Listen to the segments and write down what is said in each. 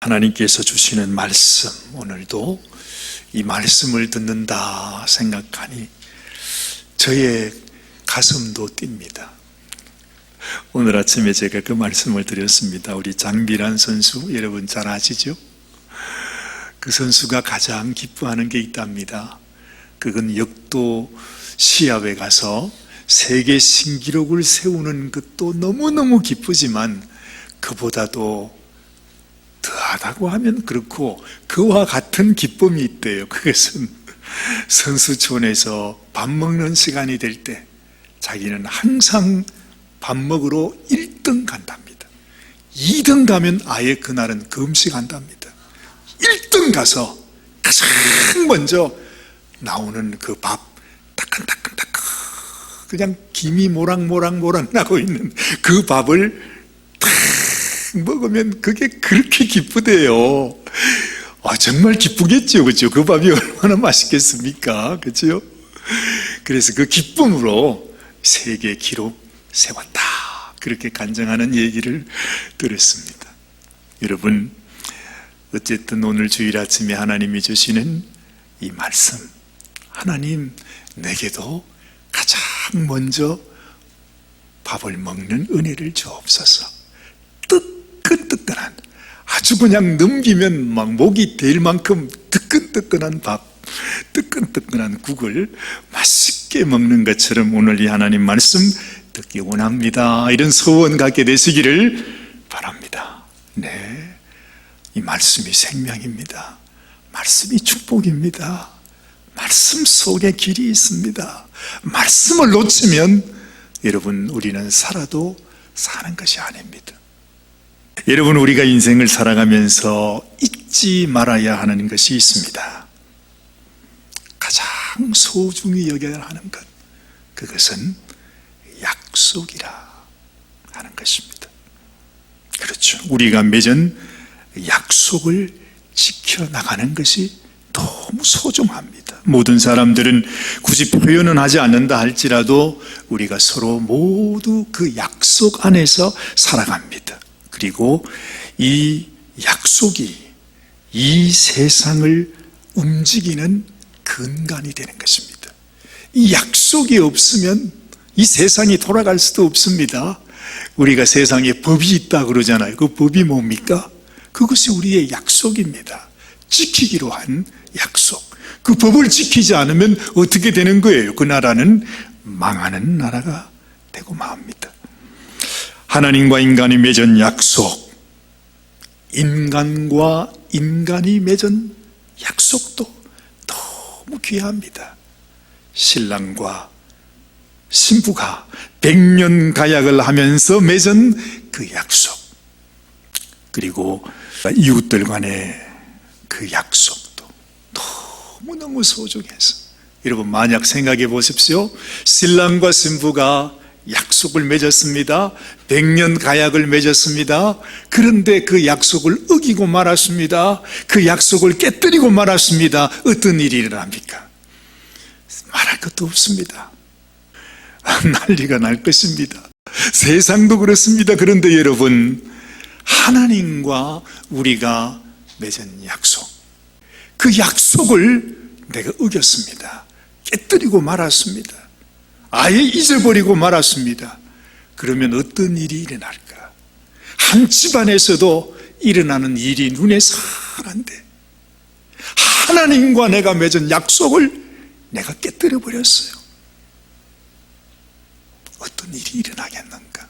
하나님께서 주시는 말씀, 오늘도 이 말씀을 듣는다 생각하니 저의 가슴도 뜁니다. 오늘 아침에 제가 그 말씀을 드렸습니다. 우리 장비란 선수, 여러분 잘 아시죠? 그 선수가 가장 기뻐하는 게 있답니다. 그건 역도 시합에 가서 세계 신기록을 세우는 것도 너무너무 기쁘지만 그보다도 더하다고 하면 그렇고 그와 같은 기쁨이 있대요. 그것은 선수촌에서 밥 먹는 시간이 될 때 자기는 항상 밥 먹으러 1등 간답니다. 2등 가면 아예 그날은 금식한답니다. 1등 가서 가장 먼저 나오는 그 밥 따끈따끈따끈 그냥 김이 모락모락 나고 있는 그 밥을 먹으면 그게 그렇게 기쁘대요. 정말 기쁘겠죠, 그렇죠? 그 밥이 얼마나 맛있겠습니까, 그렇죠? 그래서 그 기쁨으로 세계 기록 세웠다, 그렇게 간증하는 얘기를 들었습니다. 여러분, 어쨌든 오늘 주일 아침에 하나님이 주시는 이 말씀, 하나님 내게도 가장 먼저 밥을 먹는 은혜를 주옵소서. 뜨끈뜨끈한, 아주 그냥 넘기면 막 목이 될 만큼 뜨끈뜨끈한 밥, 뜨끈뜨끈한 국을 맛있게 먹는 것처럼 오늘 이 하나님 말씀 듣기 원합니다. 이런 소원 갖게 되시기를 바랍니다. 네, 이 말씀이 생명입니다. 말씀이 축복입니다. 말씀 속에 길이 있습니다. 말씀을 놓치면 여러분, 우리는 살아도 사는 것이 아닙니다. 여러분, 우리가 인생을 살아가면서 잊지 말아야 하는 것이 있습니다. 가장 소중히 여겨야 하는 것, 그것은 약속이라 하는 것입니다. 그렇죠. 우리가 맺은 약속을 지켜나가는 것이 너무 소중합니다. 모든 사람들은 굳이 표현은 하지 않는다 할지라도 우리가 서로 모두 그 약속 안에서 살아갑니다. 그리고 이 약속이 이 세상을 움직이는 근간이 되는 것입니다. 이 약속이 없으면 이 세상이 돌아갈 수도 없습니다. 우리가 세상에 법이 있다 그러잖아요. 그 법이 뭡니까? 그것이 우리의 약속입니다. 지키기로 한 약속. 그 법을 지키지 않으면 어떻게 되는 거예요? 그 나라는 망하는 나라가 되고 맙니다. 하나님과 인간이 맺은 약속, 인간과 인간이 맺은 약속도 너무 귀합니다. 신랑과 신부가 100년 가약을 하면서 맺은 그 약속, 그리고 이웃들 간의 그 약속도 너무너무 소중해서, 여러분 만약 생각해 보십시오. 신랑과 신부가 약속을 맺었습니다. 100년 가약을 맺었습니다. 그런데 그 약속을 어기고 말았습니다. 그 약속을 깨뜨리고 말았습니다. 어떤 일이 일어납니까? 말할 것도 없습니다. 난리가 날 것입니다. 세상도 그렇습니다. 그런데 여러분, 하나님과 우리가 맺은 약속, 그 약속을 내가 어겼습니다. 깨뜨리고 말았습니다. 아예 잊어버리고 말았습니다. 그러면 어떤 일이 일어날까? 한 집안에서도 일어나는 일이 눈에 선한데 하나님과 내가 맺은 약속을 내가 깨뜨려 버렸어요. 어떤 일이 일어나겠는가?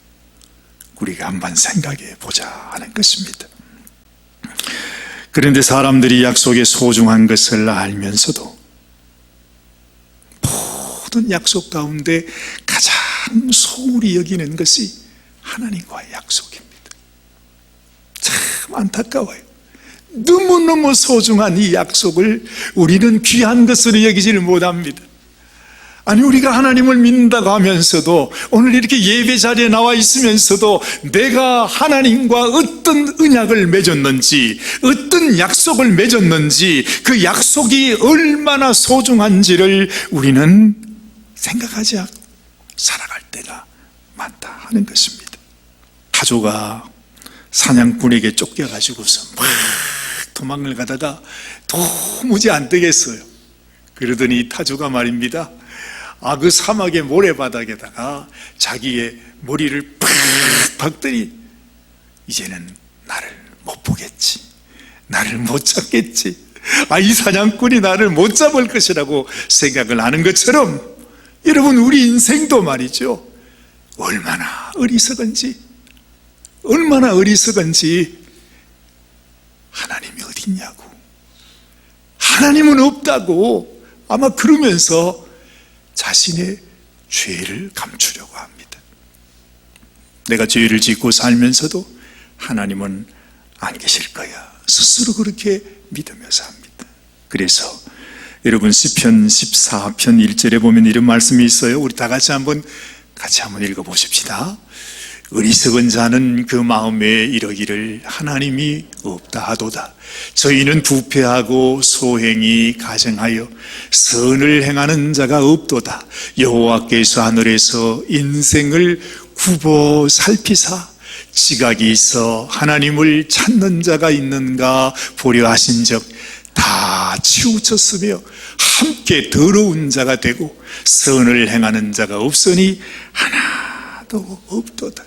우리가 한번 생각해 보자 하는 것입니다. 그런데 사람들이 약속의 소중한 것을 알면서도 모든 약속 가운데 가장 소홀히 여기는 것이 하나님과의 약속입니다. 참 안타까워요. 너무너무 소중한 이 약속을 우리는 귀한 것으로 여기지를 못합니다. 아니, 우리가 하나님을 믿는다고 하면서도, 오늘 이렇게 예배 자리에 나와 있으면서도 내가 하나님과 어떤 언약을 맺었는지, 어떤 약속을 맺었는지, 그 약속이 얼마나 소중한지를 우리는 생각하지 않고 살아갈 때가 많다 하는 것입니다. 타조가 사냥꾼에게 쫓겨가지고서 막 도망을 가다가 도무지 안 되겠어요. 그러더니 타조가 말입니다. 그 사막의 모래바닥에다가 자기의 머리를 팍 박더니 이제는 나를 못 보겠지, 나를 못 잡겠지, 이 사냥꾼이 나를 못 잡을 것이라고 생각을 하는 것처럼 여러분, 우리 인생도 말이죠, 얼마나 어리석은지 하나님이 어디 있냐고, 하나님은 없다고 아마 그러면서 자신의 죄를 감추려고 합니다. 내가 죄를 짓고 살면서도 하나님은 안 계실 거야, 스스로 그렇게 믿으면서 합니다. 그래서 여러분, 시편 14편 1절에 보면 이런 말씀이 있어요. 우리 다 같이 한번 읽어보십시다. 어리석은 자는 그 마음에 이르기를 하나님이 없다 하도다. 저희는 부패하고 소행이 가증하여 선을 행하는 자가 없도다. 여호와께서 하늘에서 인생을 굽어 살피사 지각이 있어 하나님을 찾는 자가 있는가 보려 하신 적 다 치우쳤으며 함께 더러운 자가 되고 선을 행하는 자가 없으니 하나도 없도다.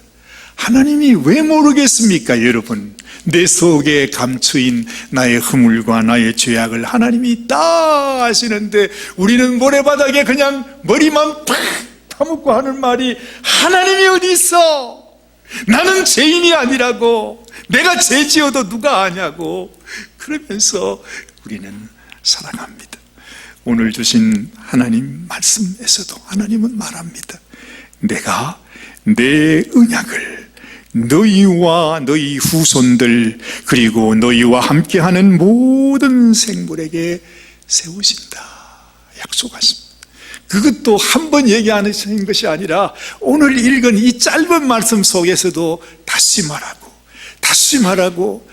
하나님이 왜 모르겠습니까, 여러분? 내 속에 감추인 나의 허물과 나의 죄악을 하나님이 다 아시는데 우리는 모래바닥에 그냥 머리만 팍 파묻고 하는 말이 하나님이 어디 있어? 나는 죄인이 아니라고, 내가 죄 지어도 누가 아냐고, 그러면서 우리는 살아갑니다. 오늘 주신 하나님 말씀에서도 하나님은 말합니다. 내가 내 언약을 너희와 너희 후손들 그리고 너희와 함께하는 모든 생물에게 세우신다 약속하십니다. 그것도 한 번 얘기하는 것이 아니라 오늘 읽은 이 짧은 말씀 속에서도 다시 말하고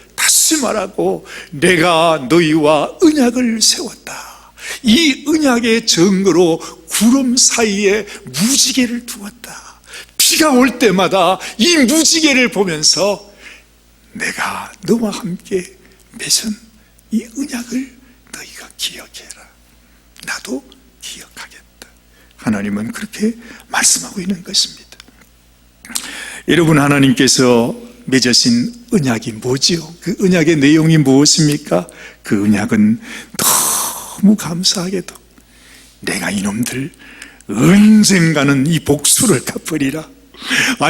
내가 너희와 언약을 세웠다. 이 언약의 증거로 구름 사이에 무지개를 두었다. 비가 올 때마다 이 무지개를 보면서 내가 너와 함께 맺은 이 언약을 너희가 기억해라. 나도 기억하겠다. 하나님은 그렇게 말씀하고 있는 것입니다. 여러분, 하나님께서 맺으신 언약이 뭐지요? 그 언약의 내용이 무엇입니까? 그 언약은 너무 감사하게도 내가 이놈들 언젠가는 이 복수를 갚으리라,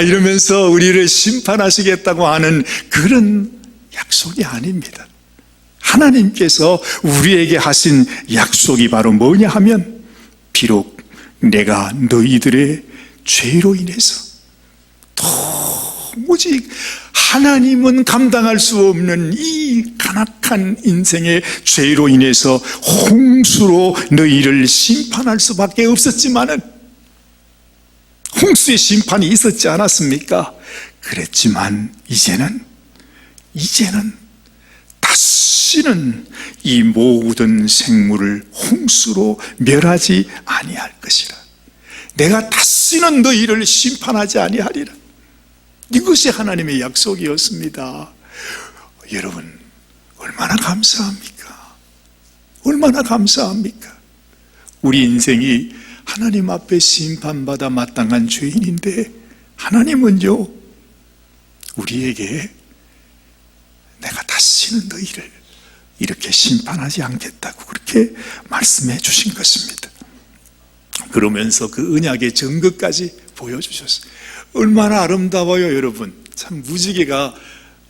이러면서 우리를 심판하시겠다고 하는 그런 약속이 아닙니다. 하나님께서 우리에게 하신 약속이 바로 뭐냐 하면, 비록 내가 너희들의 죄로 인해서 도무지 하나님은 감당할 수 없는 이 간악한 인생의 죄로 인해서 홍수로 너희를 심판할 수밖에 없었지만은, 홍수의 심판이 있었지 않았습니까? 그랬지만 이제는 다시는 이 모든 생물을 홍수로 멸하지 아니할 것이라. 내가 다시는 너희를 심판하지 아니하리라. 이것이 하나님의 약속이었습니다. 여러분, 얼마나 감사합니까? 얼마나 감사합니까? 우리 인생이 하나님 앞에 심판받아 마땅한 죄인인데 하나님은요, 우리에게 내가 다시는 너희를 이렇게 심판하지 않겠다고 그렇게 말씀해 주신 것입니다. 그러면서 그 언약의 증거까지 보여주셨어요. 얼마나 아름다워요, 여러분. 참 무지개가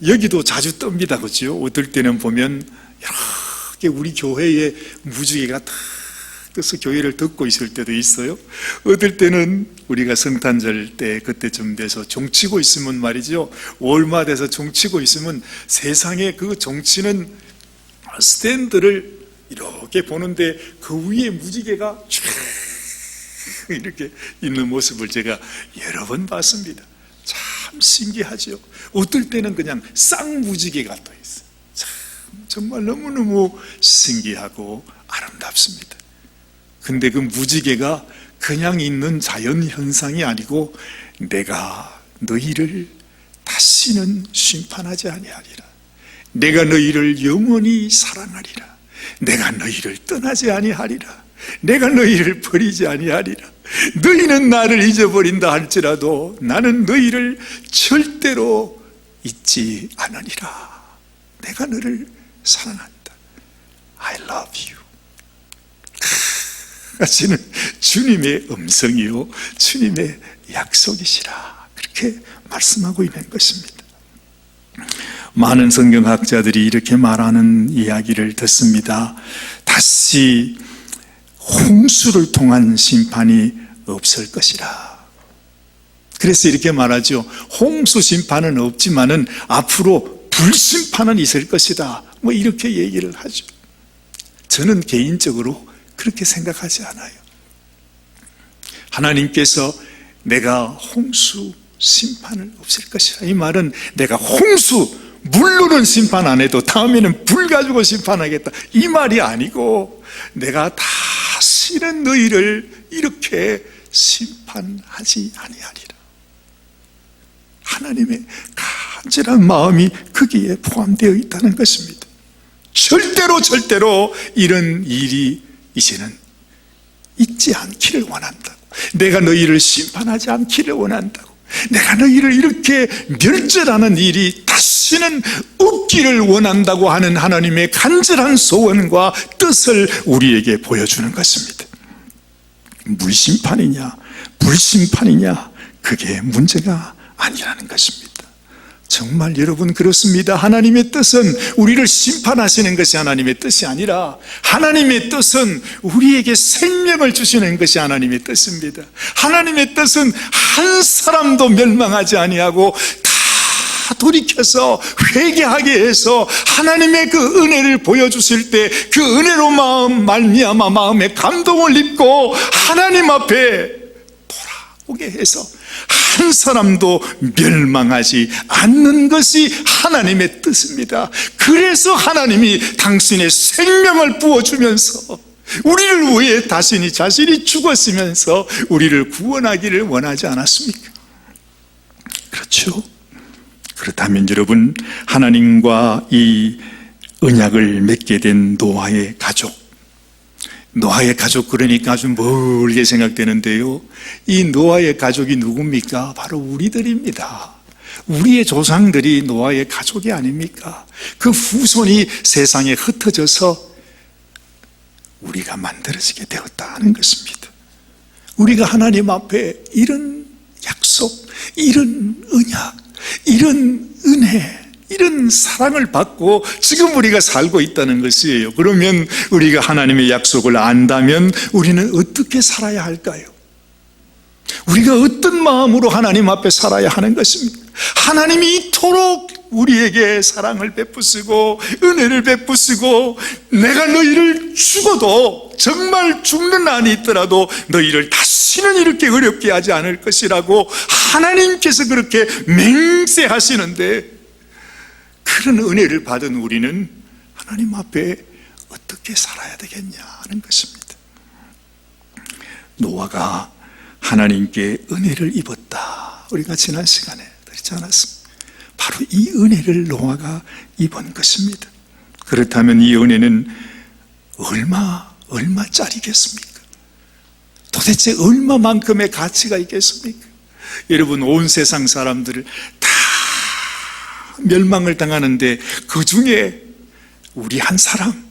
여기도 자주 뜹니다, 그렇죠? 어떨 때는 보면 이렇게 우리 교회에 무지개가 다 떠서 교회를 덮고 있을 때도 있어요. 어떨 때는 우리가 성탄절 때 그때쯤 돼서 종치고 있으면 말이죠, 월마 돼서 종치고 있으면 세상에 그 종치는 스탠드를 이렇게 보는데 그 위에 무지개가 쫙 이렇게 있는 모습을 제가 여러 번 봤습니다. 참 신기하죠. 어떨 때는 그냥 쌍무지개가 떠 있어요. 참 정말 너무너무 신기하고 아름답습니다. 근데 그 무지개가 그냥 있는 자연 현상이 아니고 내가 너희를 다시 다시는 심판하지 아니하리라. 내가 너희를 영원히 사랑하리라. 내가 너희를 떠나지 아니하리라. 내가 너희를 버리지 아니하리라. 너희는 나를 잊어버린다 할지라도 나는 너희를 절대로 잊지 않으리라. 내가 너를 사랑한다. I love you. 하시는 주님의 음성이요, 주님의 약속이시라. 그렇게 말씀하고 있는 것입니다. 많은 성경학자들이 이렇게 말하는 이야기를 듣습니다. 다시 홍수를 통한 심판이 없을 것이라. 그래서 이렇게 말하죠. 홍수 심판은 없지만은 앞으로 불심판은 있을 것이다. 뭐 이렇게 얘기를 하죠. 저는 개인적으로 그렇게 생각하지 않아요. 하나님께서 내가 홍수 심판을 없앨 것이라. 이 말은 내가 홍수, 물로는 심판 안 해도 다음에는 불 가지고 심판하겠다, 이 말이 아니고 내가 다시는 너희를 이렇게 심판하지 아니하리라. 하나님의 간절한 마음이 거기에 포함되어 있다는 것입니다. 절대로 이런 일이 이제는 있지 않기를 원한다고. 내가 너희를 심판하지 않기를 원한다고. 내가 너희를 이렇게 멸절하는 일이 다시는 없기를 원한다고 하는 하나님의 간절한 소원과 뜻을 우리에게 보여주는 것입니다. 물심판이냐 불심판이냐, 그게 문제가 아니라는 것입니다. 정말 여러분 그렇습니다. 하나님의 뜻은 우리를 심판하시는 것이 하나님의 뜻이 아니라 하나님의 뜻은 우리에게 생명을 주시는 것이 하나님의 뜻입니다. 하나님의 뜻은 한 사람도 멸망하지 아니하고 다 돌이켜서 회개하게 해서 하나님의 그 은혜를 보여주실 때 그 은혜로 말미암아 마음에 감동을 입고 하나님 앞에 돌아오게 해서 한 사람도 멸망하지 않는 것이 하나님의 뜻입니다. 그래서 하나님이 당신의 생명을 부어주면서 우리를 위해 자신이 죽었으면서 우리를 구원하기를 원하지 않았습니까? 그렇죠? 그렇다면 여러분, 하나님과 이 언약을 맺게 된 노아의 가족, 그러니까 아주 멀게 생각되는데요, 이 노아의 가족이 누굽니까? 바로 우리들입니다. 우리의 조상들이 노아의 가족이 아닙니까? 그 후손이 세상에 흩어져서 우리가 만들어지게 되었다는 것입니다. 우리가 하나님 앞에 이런 약속, 이런 언약, 이런 은혜, 이런 사랑을 받고 지금 우리가 살고 있다는 것이에요. 그러면 우리가 하나님의 약속을 안다면 우리는 어떻게 살아야 할까요? 우리가 어떤 마음으로 하나님 앞에 살아야 하는 것입니까? 하나님이 이토록 우리에게 사랑을 베푸시고 은혜를 베푸시고 내가 너희를 죽어도 정말 죽는 난이 있더라도 너희를 다시는 이렇게 어렵게 하지 않을 것이라고 하나님께서 그렇게 맹세하시는데, 그런 은혜를 받은 우리는 하나님 앞에 어떻게 살아야 되겠냐는 것입니다. 노아가 하나님께 은혜를 입었다, 우리가 지난 시간에 들었지 않았습니까? 바로 이 은혜를 노아가 입은 것입니다. 그렇다면 이 은혜는 얼마짜리겠습니까? 도대체 얼마만큼의 가치가 있겠습니까? 여러분, 온 세상 사람들을 다 멸망을 당하는데 그 중에 우리 한 사람,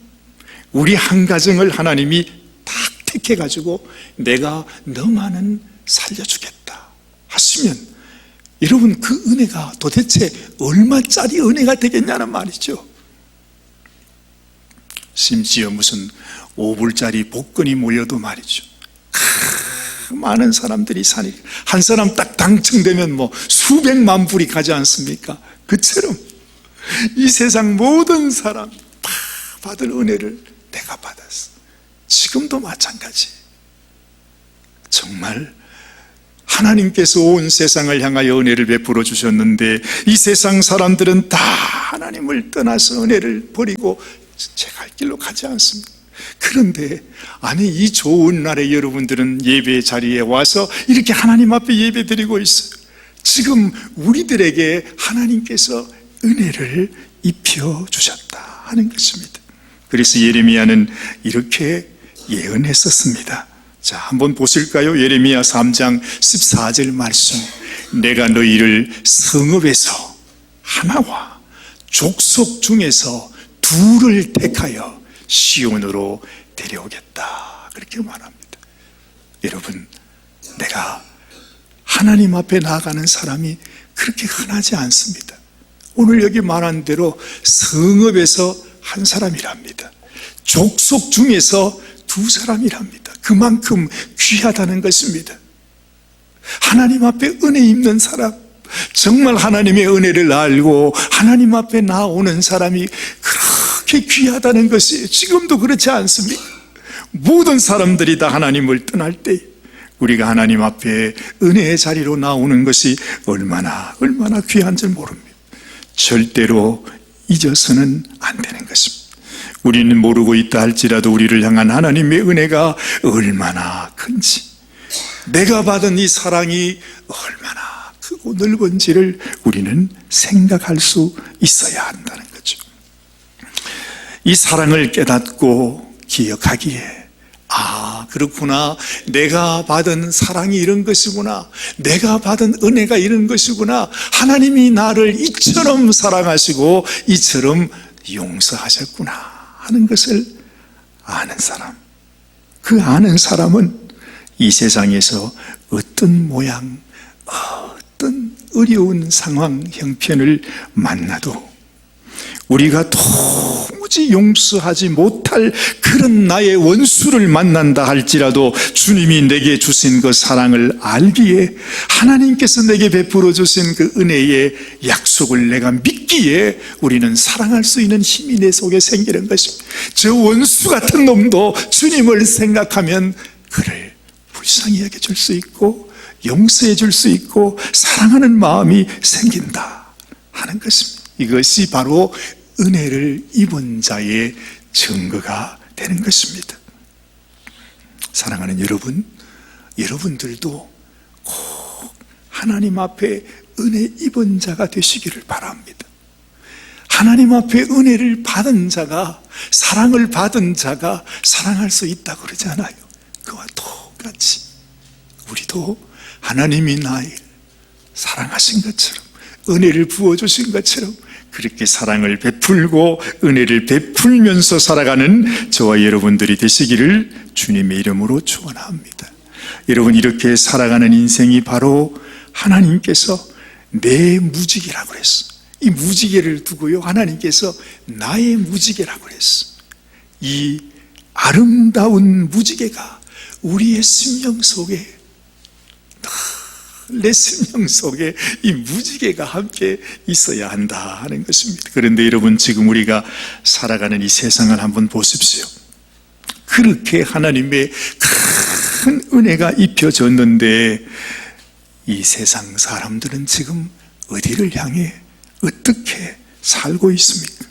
우리 한 가정을 하나님이 딱 택해가지고 내가 너만은 살려주겠다 하시면, 여러분 그 은혜가 도대체 얼마짜리 은혜가 되겠냐는 말이죠. 심지어 무슨 5불짜리 복권이 모여도 말이죠, 많은 사람들이 사니까 한 사람 딱 당첨되면 뭐 수백만 불이 가지 않습니까? 그처럼 이 세상 모든 사람 다 받을 은혜를 내가 받았어. 지금도 마찬가지. 정말 하나님께서 온 세상을 향하여 은혜를 베풀어 주셨는데 이 세상 사람들은 다 하나님을 떠나서 은혜를 버리고 제 갈 길로 가지 않습니다. 그런데 아니, 이 좋은 날에 여러분들은 예배 자리에 와서 이렇게 하나님 앞에 예배 드리고 있어요. 지금 우리들에게 하나님께서 은혜를 입혀주셨다 하는 것입니다. 그래서 예레미야는 이렇게 예언했었습니다. 자, 한번 보실까요? 예레미야 3장 14절 말씀. 내가 너희를 성읍에서 하나와 족속 중에서 둘을 택하여 시온으로 데려오겠다, 그렇게 말합니다. 여러분, 내가 하나님 앞에 나아가는 사람이 그렇게 흔하지 않습니다. 오늘 여기 말한 대로 성읍에서 한 사람이랍니다. 족속 중에서 두 사람이랍니다. 그만큼 귀하다는 것입니다. 하나님 앞에 은혜 입는 사람, 정말 하나님의 은혜를 알고 하나님 앞에 나오는 사람이 그렇게 귀하다는 것이 지금도 그렇지 않습니까? 모든 사람들이 다 하나님을 떠날 때 우리가 하나님 앞에 은혜의 자리로 나오는 것이 얼마나 귀한 줄 모릅니다. 절대로 잊어서는 안 되는 것입니다. 우리는 모르고 있다 할지라도 우리를 향한 하나님의 은혜가 얼마나 큰지, 내가 받은 이 사랑이 얼마나 크고 넓은지를 우리는 생각할 수 있어야 한다는 거죠. 이 사랑을 깨닫고 기억하기에, 아, 그렇구나, 내가 받은 사랑이 이런 것이구나, 내가 받은 은혜가 이런 것이구나, 하나님이 나를 이처럼 사랑하시고 이처럼 용서하셨구나 하는 것을 아는 사람, 그 아는 사람은 이 세상에서 어떤 모양, 어떤 어려운 상황, 형편을 만나도 우리가 도무지 용서하지 못할 그런 나의 원수를 만난다 할지라도 주님이 내게 주신 그 사랑을 알기에, 하나님께서 내게 베풀어 주신 그 은혜의 약속을 내가 믿기에 우리는 사랑할 수 있는 힘이 내 속에 생기는 것입니다. 저 원수 같은 놈도 주님을 생각하면 그를 불쌍히 여겨줄 수 있고 용서해 줄 수 있고 사랑하는 마음이 생긴다 하는 것입니다. 이것이 바로 은혜를 입은 자의 증거가 되는 것입니다. 사랑하는 여러분, 여러분들도 꼭 하나님 앞에 은혜 입은 자가 되시기를 바랍니다. 하나님 앞에 은혜를 받은 자가, 사랑을 받은 자가 사랑할 수 있다고 그러잖아요. 그와 똑같이 우리도 하나님이 나를 사랑하신 것처럼, 은혜를 부어주신 것처럼 그렇게 사랑을 베풀고 은혜를 베풀면서 살아가는 저와 여러분들이 되시기를 주님의 이름으로 축원합니다. 여러분, 이렇게 살아가는 인생이 바로 하나님께서 내 무지개라고 그랬어. 이 무지개를 두고요, 하나님께서 나의 무지개라고 그랬어. 이 아름다운 무지개가 우리의 심령 속에, 내 심령 속에 이 무지개가 함께 있어야 한다 하는 것입니다. 그런데 여러분, 지금 우리가 살아가는 이 세상을 한번 보십시오. 그렇게 하나님의 큰 은혜가 입혀졌는데 이 세상 사람들은 지금 어디를 향해 어떻게 살고 있습니까?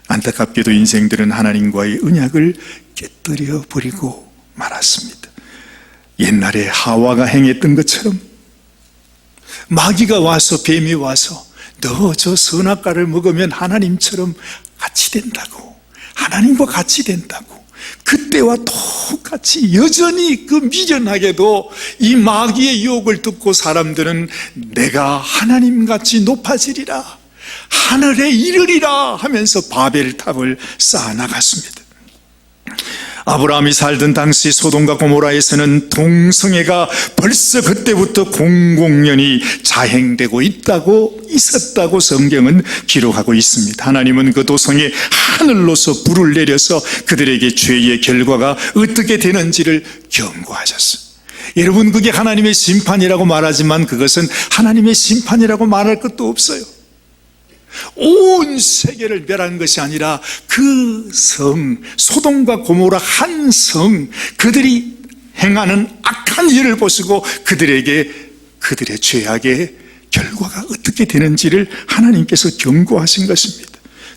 안타깝게도 인생들은 하나님과의 언약을 깨뜨려 버리고 말았습니다. 옛날에 하와가 행했던 것처럼 마귀가 와서, 뱀이 와서 너 저 선악과를 먹으면 하나님처럼 같이 된다고, 하나님과 같이 된다고, 그때와 똑같이 여전히 그 미련하게도 이 마귀의 유혹을 듣고 사람들은 내가 하나님같이 높아지리라, 하늘에 이르리라 하면서 바벨탑을 쌓아나갔습니다. 아브라함이 살던 당시 소돔과 고모라에서는 동성애가 벌써 그때부터 공공연히 자행되고 있었다고 성경은 기록하고 있습니다. 하나님은 그 도성에 하늘로서 불을 내려서 그들에게 죄의 결과가 어떻게 되는지를 경고하셨어요. 여러분, 그게 하나님의 심판이라고 말하지만 그것은 하나님의 심판이라고 말할 것도 없어요. 온 세계를 멸한 것이 아니라 그 성, 소돔과 고모라 한 성, 그들이 행하는 악한 일을 보시고 그들에게 그들의 죄악의 결과가 어떻게 되는지를 하나님께서 경고하신 것입니다.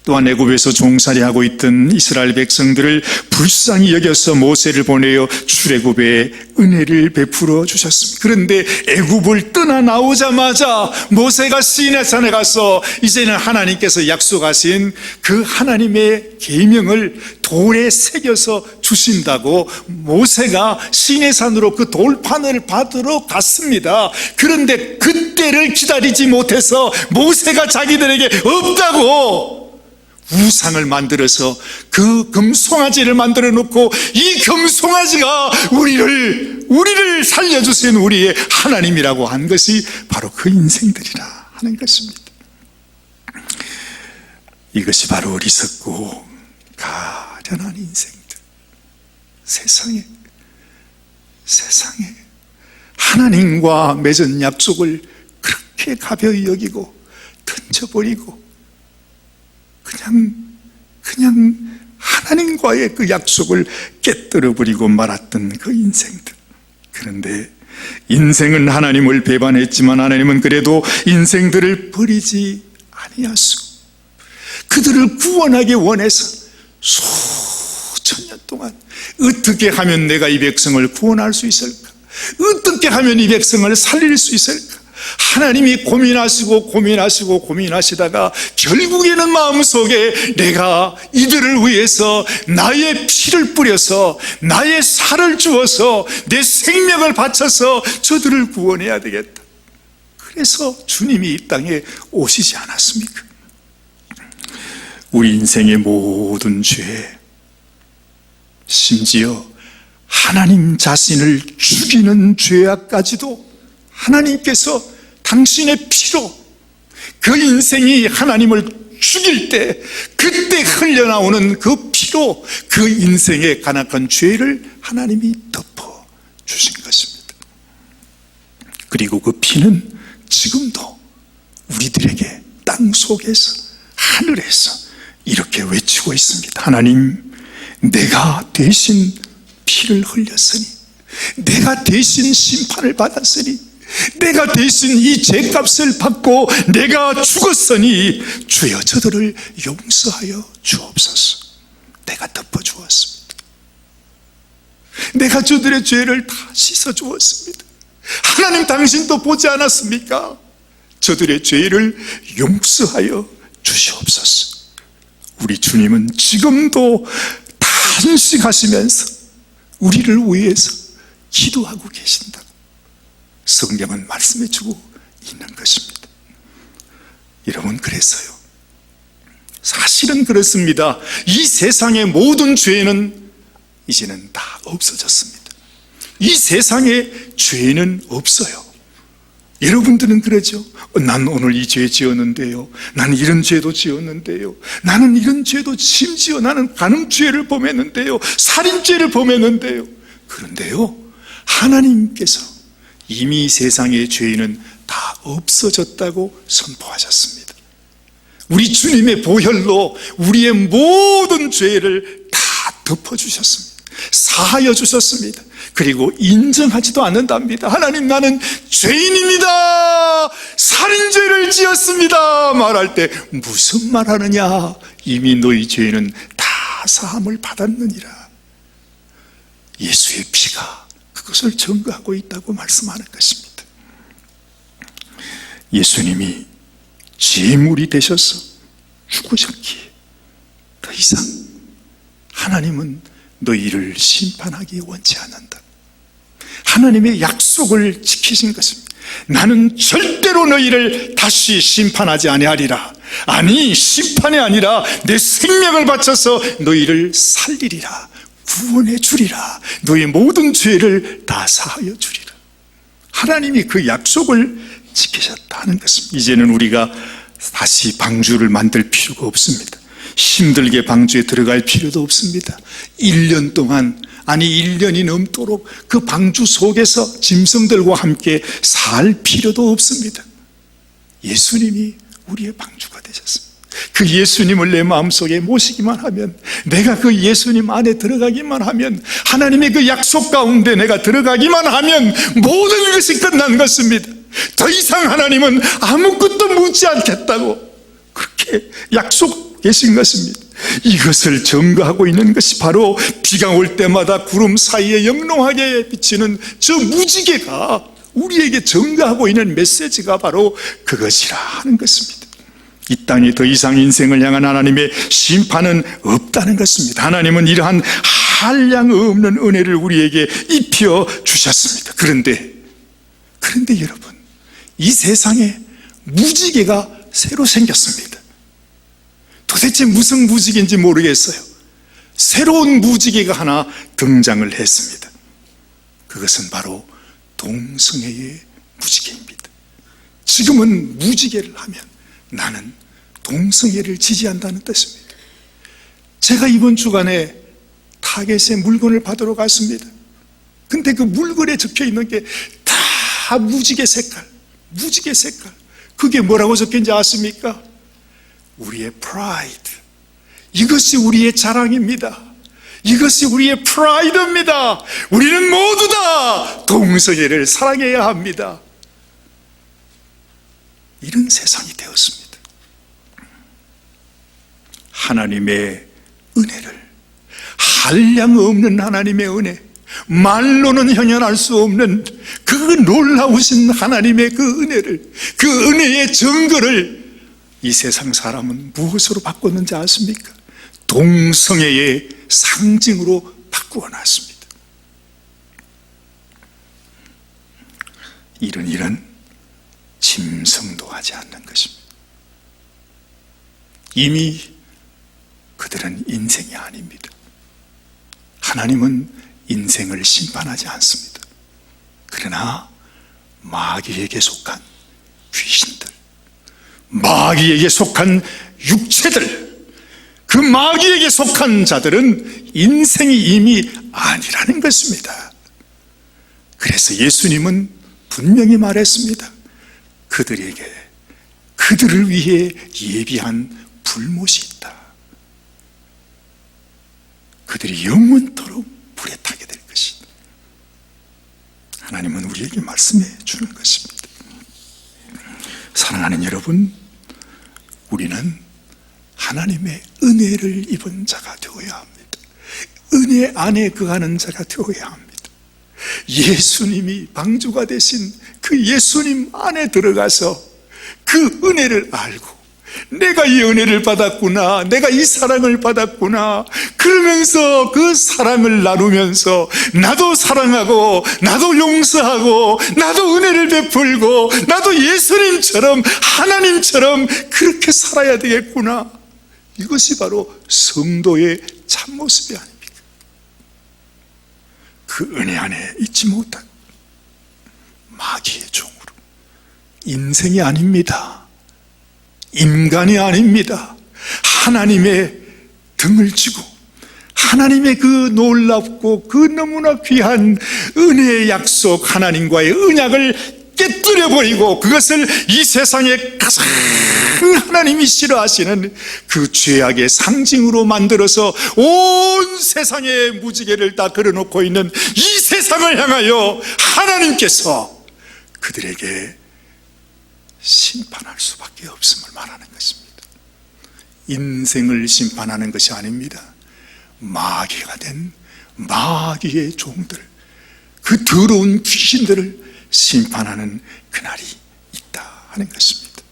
또한 애굽에서 종살이하고 있던 이스라엘 백성들을 불쌍히 여겨서 모세를 보내어 출애굽의 은혜를 베풀어 주셨습니다. 그런데 애굽을 떠나 나오자마자 모세가 시내산에 가서 이제는 하나님께서 약속하신 그 하나님의 계명을 돌에 새겨서 주신다고 모세가 시내산으로 그 돌판을 받으러 갔습니다. 그런데 그때를 기다리지 못해서 모세가 자기들에게 없다고 우상을 만들어서 그 금송아지를 만들어 놓고, 이 금송아지가 우리를 살려주신 우리의 하나님이라고 한 것이 바로 그 인생들이라 하는 것입니다. 이것이 바로 어리석고 가련한 인생들. 세상에 하나님과 맺은 약속을 그렇게 가벼이 여기고 던져버리고 그냥 하나님과의 그 약속을 깨뜨려버리고 말았던 그 인생들. 그런데 인생은 하나님을 배반했지만 하나님은 그래도 인생들을 버리지 아니하시고 그들을 구원하기 원해서 수천 년 동안 어떻게 하면 내가 이 백성을 구원할 수 있을까? 어떻게 하면 이 백성을 살릴 수 있을까? 하나님이 고민하시다가 결국에는 마음속에 내가 이들을 위해서 나의 피를 뿌려서 나의 살을 주어서 내 생명을 바쳐서 저들을 구원해야 되겠다. 그래서 주님이 이 땅에 오시지 않았습니까? 우리 인생의 모든 죄, 심지어 하나님 자신을 죽이는 죄악까지도 하나님께서 당신의 피로 그 인생이 하나님을 죽일 때 그때 흘러나오는 그 피로 그 인생의 간악한 죄를 하나님이 덮어주신 것입니다. 그리고 그 피는 지금도 우리들에게 땅 속에서 하늘에서 이렇게 외치고 있습니다. 하나님, 내가 대신 피를 흘렸으니, 내가 대신 심판을 받았으니, 내가 대신 이 죄값을 받고 내가 죽었으니 주여 저들을 용서하여 주옵소서. 내가 덮어주었습니다. 내가 저들의 죄를 다 씻어주었습니다. 하나님, 당신도 보지 않았습니까? 저들의 죄를 용서하여 주시옵소서. 우리 주님은 지금도 단식하시면서 우리를 위해서 기도하고 계신다고 성경은 말씀해 주고 있는 것입니다. 여러분, 그래서요, 사실은 그렇습니다. 이 세상의 모든 죄는 이제는 다 없어졌습니다. 이 세상에 죄는 없어요. 여러분들은 그러죠. 난 오늘 이 죄 지었는데요, 나는 이런 죄도 지었는데요, 나는 이런 죄도, 심지어 나는 간음죄를 범했는데요, 살인죄를 범했는데요. 그런데요, 하나님께서 이미 세상의 죄는 다 없어졌다고 선포하셨습니다. 우리 주님의 보혈로 우리의 모든 죄를 다 덮어주셨습니다. 사하여 주셨습니다. 그리고 인정하지도 않는답니다. 하나님, 나는 죄인입니다, 살인죄를 지었습니다 말할 때 무슨 말하느냐, 이미 너희 죄는 다 사함을 받았느니라. 예수의 피가 그것을 증거하고 있다고 말씀하는 것입니다. 예수님이 제물이 되셔서 죽으셨기에 더 이상 하나님은 너희를 심판하기 원치 않는다. 하나님의 약속을 지키신 것입니다. 나는 절대로 너희를 다시 심판하지 아니하리라. 아니, 심판이 아니라 내 생명을 바쳐서 너희를 살리리라, 구원해 주리라, 너희 모든 죄를 다 사하여 주리라. 하나님이 그 약속을 지키셨다는 것입니다. 이제는 우리가 다시 방주를 만들 필요가 없습니다. 힘들게 방주에 들어갈 필요도 없습니다. 1년 동안, 아니 1년이 넘도록 그 방주 속에서 짐승들과 함께 살 필요도 없습니다. 예수님이 우리의 방주가 되셨습니다. 그 예수님을 내 마음속에 모시기만 하면, 내가 그 예수님 안에 들어가기만 하면, 하나님의 그 약속 가운데 내가 들어가기만 하면 모든 것이 끝난 것입니다. 더 이상 하나님은 아무것도 묻지 않겠다고 그렇게 약속해 계신 것입니다. 이것을 증거하고 있는 것이 바로 비가 올 때마다 구름 사이에 영롱하게 비치는 저 무지개가 우리에게 증거하고 있는 메시지가 바로 그것이라 하는 것입니다. 이 땅에 더 이상 인생을 향한 하나님의 심판은 없다는 것입니다. 하나님은 이러한 한량 없는 은혜를 우리에게 입혀 주셨습니다. 그런데 여러분, 이 세상에 무지개가 새로 생겼습니다. 도대체 무슨 무지개인지 모르겠어요. 새로운 무지개가 하나 등장을 했습니다. 그것은 바로 동성애의 무지개입니다. 지금은 무지개를 하면 나는 동성애를 지지한다는 뜻입니다. 제가 이번 주간에 타겟에 물건을 받으러 갔습니다. 근데 그 물건에 적혀 있는 게 다 무지개 색깔. 그게 뭐라고 적혀있는지 아십니까? 우리의 프라이드. 이것이 우리의 자랑입니다. 이것이 우리의 프라이드입니다. 우리는 모두 다 동성애를 사랑해야 합니다. 이런 세상이 되었습니다. 하나님의 은혜를, 한량 없는 하나님의 은혜, 말로는 형언할 수 없는 그 놀라우신 하나님의 그 은혜를, 그 은혜의 증거를 이 세상 사람은 무엇으로 바꿨는지 아십니까? 동성애의 상징으로 바꾸어 놨습니다. 이런 일은 짐승도 하지 않는 것입니다. 이미 그들은 인생이 아닙니다. 하나님은 인생을 심판하지 않습니다. 그러나 마귀에게 속한 귀신들, 마귀에게 속한 육체들, 그 마귀에게 속한 자들은 인생이 이미 아니라는 것입니다. 그래서 예수님은 분명히 말했습니다. 그들을 위해 예비한 불못이 있다. 그들이 영원토록 불에 타게 될 것이다. 하나님은 우리에게 말씀해 주는 것입니다. 사랑하는 여러분, 우리는 하나님의 은혜를 입은 자가 되어야 합니다. 은혜 안에 거하는 자가 되어야 합니다. 예수님이 방주가 되신 그 예수님 안에 들어가서 그 은혜를 알고, 내가 이 은혜를 받았구나, 내가 이 사랑을 받았구나, 그러면서 그 사랑을 나누면서 나도 사랑하고, 나도 용서하고, 나도 은혜를 베풀고, 나도 예수님처럼, 하나님처럼 그렇게 살아야 되겠구나. 이것이 바로 성도의 참모습이 아닙니까? 그 은혜 안에 있지 못한 마귀의 종으로, 인생이 아닙니다. 인간이 아닙니다. 하나님의 등을 지고 하나님의 그 놀랍고 그 너무나 귀한 은혜의 약속, 하나님과의 언약을 깨뜨려버리고 그것을 이 세상에 가장 하나님이 싫어하시는 그 죄악의 상징으로 만들어서 온 세상의 무지개를 다 걸어놓고 있는 이 세상을 향하여 하나님께서 그들에게 심판할 수밖에 없음을 말하는 것입니다. 인생을 심판하는 것이 아닙니다. 마귀가 된 마귀의 종들, 그 더러운 귀신들을 심판하는 그날이 있다 하는 것입니다.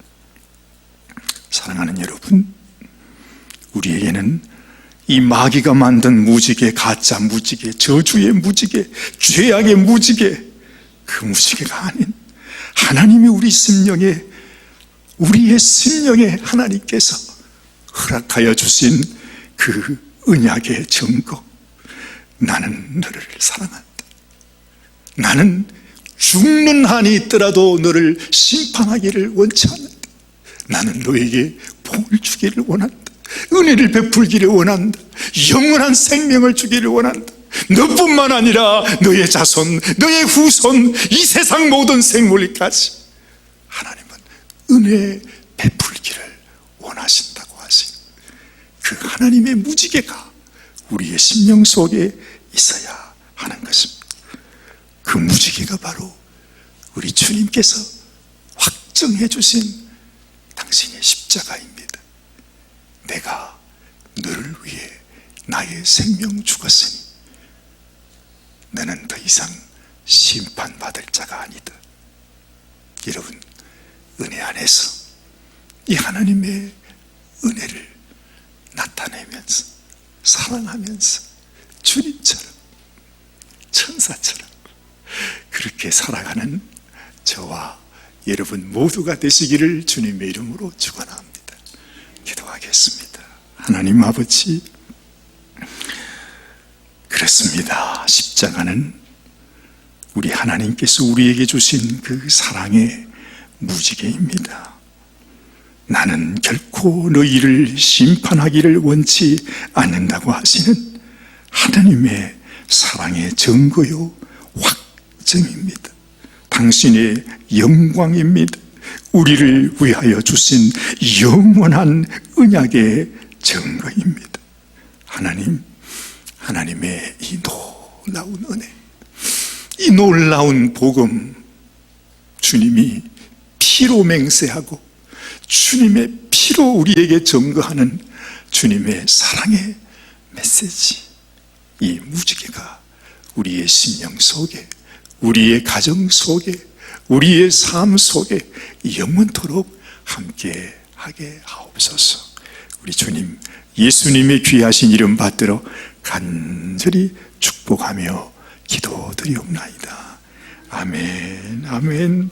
사랑하는 여러분, 우리에게는 이 마귀가 만든 무지개, 가짜 무지개, 저주의 무지개, 죄악의 무지개, 그 무지개가 아닌 하나님이 우리의 심령에 하나님께서 허락하여 주신 그 언약의 증거, 나는 너를 사랑한다. 나는 죽는 한이 있더라도 너를 심판하기를 원치 않는다. 나는 너에게 복을 주기를 원한다. 은혜를 베풀기를 원한다. 영원한 생명을 주기를 원한다. 너뿐만 아니라 너의 자손, 너의 후손, 이 세상 모든 생물까지 하나님은 은혜 베풀기를 원하신다고 하신 그 하나님의 무지개가 우리의 심령 속에 있어야 하는 것입니다. 그 무지개가 바로 우리 주님께서 확정해 주신 당신의 십자가입니다. 내가 너를 위해 나의 생명 주었으니 너는 더 이상 심판받을 자가 아니다. 여러분, 은혜 안에서 이 하나님의 은혜를 나타내면서 사랑하면서 주님처럼 천사처럼 그렇게 살아가는 저와 여러분 모두가 되시기를 주님의 이름으로 축원합니다. 기도하겠습니다. 하나님 아버지, 그렇습니다. 십자가는 우리 하나님께서 우리에게 주신 그 사랑의 무지개입니다. 나는 결코 너희를 심판하기를 원치 않는다고 하시는 하나님의 사랑의 증거요 확증입니다. 당신의 영광입니다. 우리를 위하여 주신 영원한 언약의 증거입니다. 하나님의 이 놀라운 은혜, 이 놀라운 복음, 주님이 피로 맹세하고 주님의 피로 우리에게 증거하는 주님의 사랑의 메시지, 이 무지개가 우리의 심령 속에, 우리의 가정 속에, 우리의 삶 속에 영원토록 함께하게 하옵소서. 우리 주님 예수님의 귀하신 이름 받들어 간절히 축복하며 기도드리옵나이다. 아멘, 아멘.